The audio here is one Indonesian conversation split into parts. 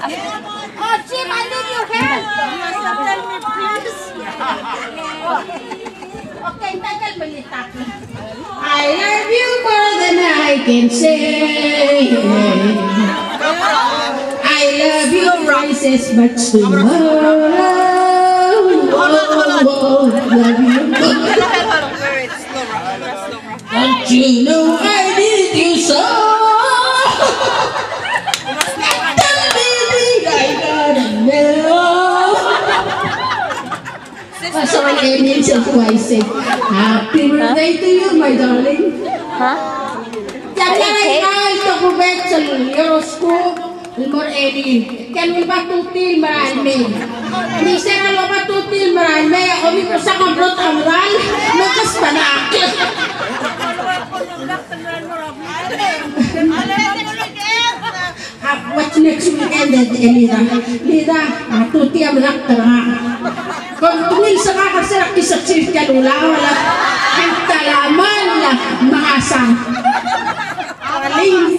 Oh, Jim, I need your help. Tell me, please. Okay, tagal balitak. I love you more than I can say. I love you rises much tomorrow. Love you. Don't you know I need you so? Tell me I gotta know. So I ended so I say, happy birthday to you, my darling. Huh? Jangan ito ko bet sa horoscope. Ilmor Eddie, kan mo ba tutil marami? Mister ano ba tutil marami? O mi ko sa kamplot amral, makas panakit. What's next weekend, Elida? Lida, tuti amrak tara. Kung tumil sa kakasarak kisaksit ka nula, wala ang talaman na makasang. Aling,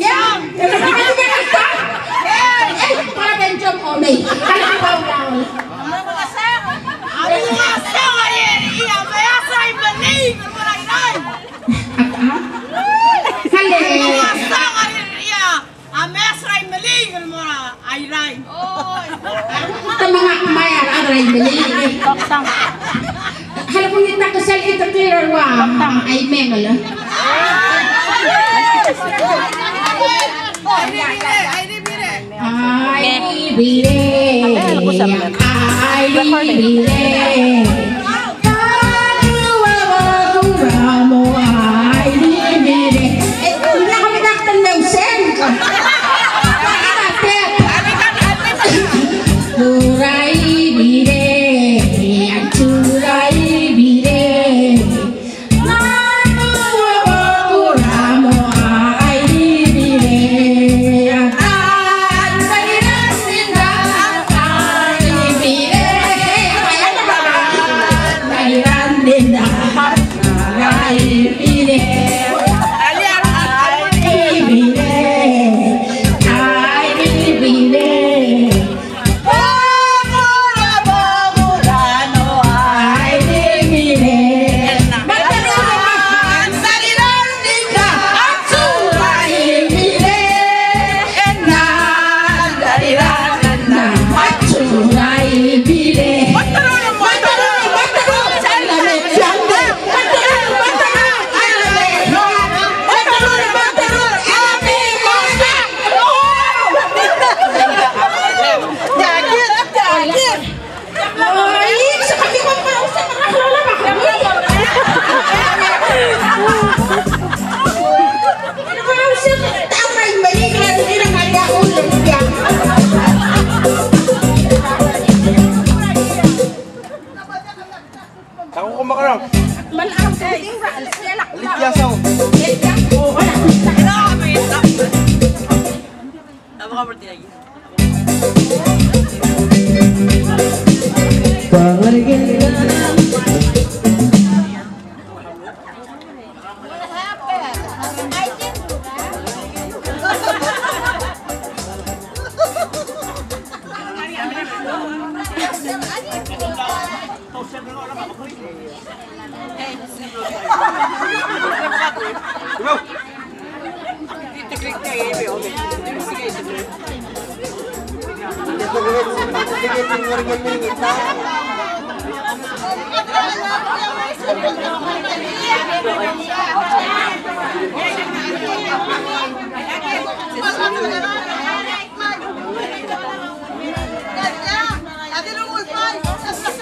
para benjom ome, kalang baw-baw. Mga kamayan ang ray meling. Halang kung kita kasal ito clear wa ay mengala. Ako kumakarap. Malakaw sa ting ral, selak lang. Lityasaw.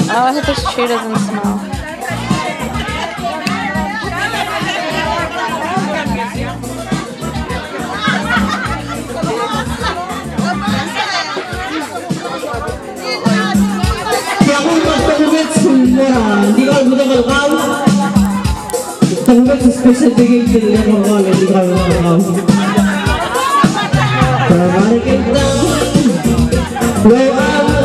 Oh, I hope this tree doesn't smell. Special bigay din lang ako wala di kami makakaw. Para kita blow out.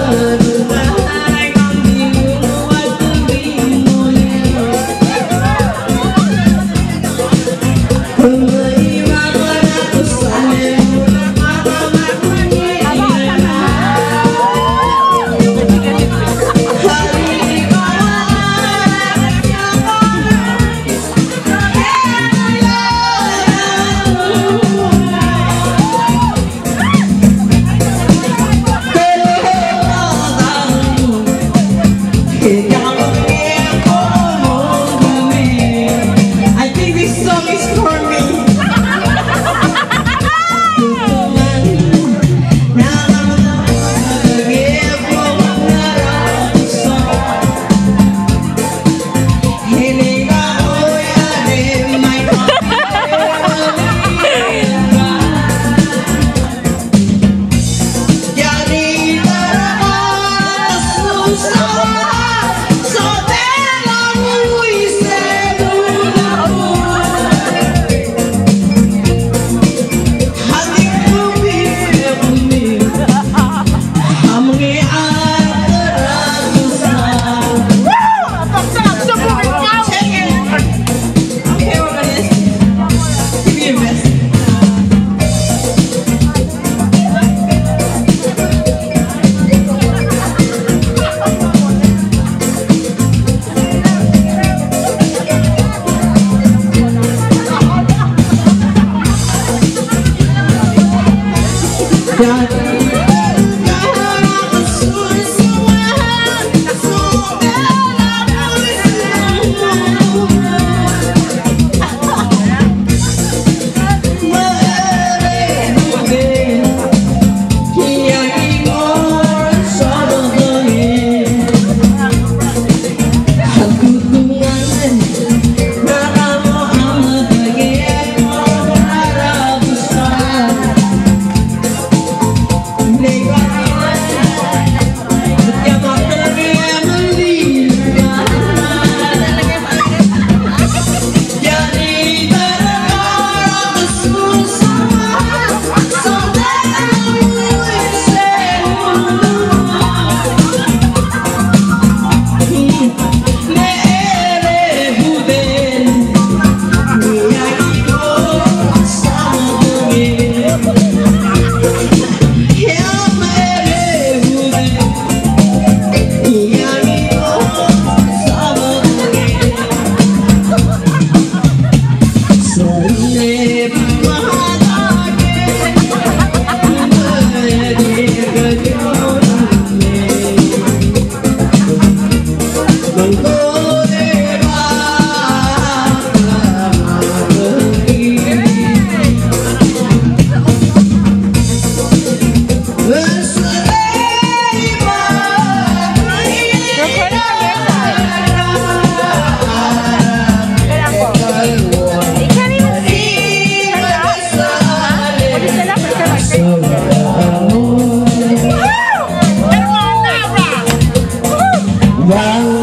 Wow.